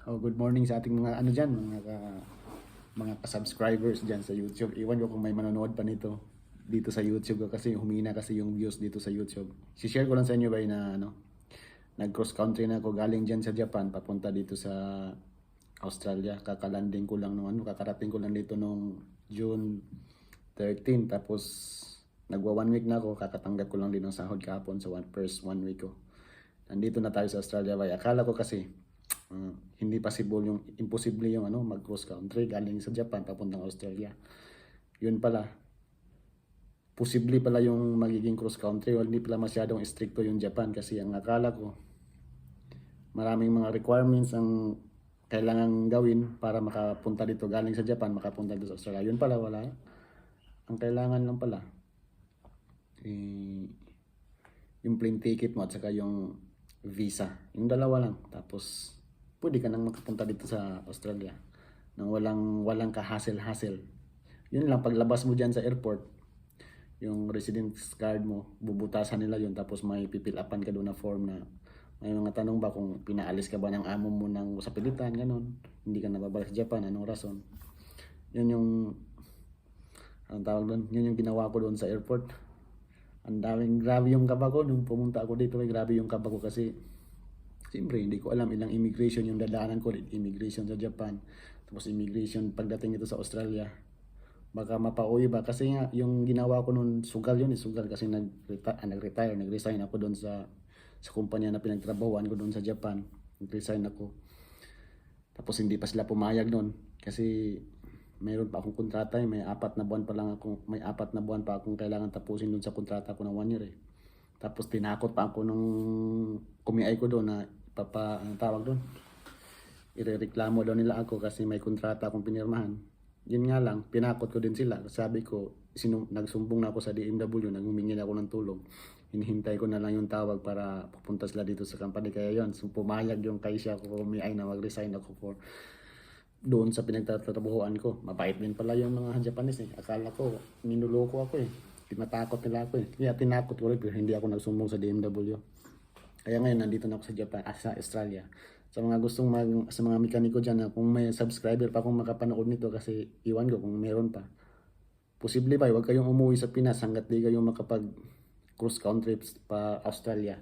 Good morning sa ating mga ano diyan, mga ka-subscribers diyan sa YouTube. Iwan ko kung may manonood pa nito dito sa YouTube ko kasi humina kasi yung views dito sa YouTube. Si-share ko lang sa inyo ba na nag-cross country na ako galing diyan sa Japan papunta dito sa Australia. Kakalanding ko lang kakarating ko lang dito nung June 13 tapos nagwa 1 week na ako, kakatanggap ko lang din ng sahod kahapon sa first 1 week ko. Nandito na tayo sa Australia bay. Akala ko kasi hindi imposible yung mag cross country galing sa Japan papuntang Australia. Yun pala, posible pala yung magiging cross country. Hindi pala masyadong stricto yung Japan kasi ang akala ko maraming mga requirements ang kailangan gawin para makapunta dito galing sa Japan, makapunta dito sa Australia. Yun pala wala. Ang kailangan lang pala yung plane ticket mo at saka yung visa. Yung dalawa lang. Tapos pwede ka nang makapunta dito sa Australia nang walang ka-hassle-hassle. Yun lang, paglabas mo diyan sa airport, yung residence card mo, bubutasan nila yun tapos may pipil-upan ka doon na form na may mga tanong ba kung pinaalis ka ba ng amo mo sa pilitan, ganun. Hindi ka nababalik sa Japan, anong rason. Yun yung anong tawag doon, yun yung ginawa ko doon sa airport. Grabe yung kaba ko nung pumunta ako dito, grabe yung kaba ko kasi siyempre, hindi ko alam ilang immigration yung dadaanan ko. Immigration sa Japan, tapos immigration pagdating ito sa Australia. Baka mapauwi ba? Kasi nga, yung ginawa ko noon, sugal yun. Sugal kasi nag-resign ako doon sa kumpanya na pinagtrabahuan ko doon sa Japan. Nag-resign ako. Tapos hindi pa sila pumayag noon. Kasi mayroon pa akong kontrata. May 4 na buwan pa akong kailangan tapusin doon sa kontrata ko ng 1 year. Tapos tinakot pa ako nung kumiay ko doon na anong tawag doon? Irereklamo daw nila ako kasi may kontrata akong pinirmahan. Yun nga lang, pinakot ko din sila. Sabi ko, nagsumbong na ako sa DMW, naghumingi na ako ng tulong. Hinihintay ko na lang yung tawag para pupunta sila dito sa company. Kaya yun, pumayag yung kaisya ko, kumiay na mag-resign ako doon sa pinagtatrabahuan ko. Mabait din pala yung mga Japanese Akala ko, ninuloko ako Tinatakot nila ako Kaya tinakot ko pero hindi ako nagsumbong sa DMW. Kaya ngayon nandito na ako sa Japan, sa Australia. Sa mga sa mga mekaniko diyan na kung may subscriber pa akong makapanood nito kasi iwan ko kung meron pa. Posible ba huwag kayong umuwi sa Pinas hangga't di kayo makapag cross country pa Australia.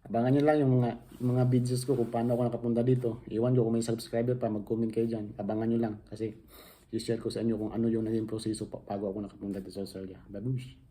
Abangan niyo lang yung mga videos ko kung paano ako nakapunta dito. Iwan ko kung may subscriber pa, mag-comment kayo diyan. Abangan niyo lang kasi i-share ko sa inyo kung ano yung naging proseso bago ako nakapunta dito sa Australia. Babush!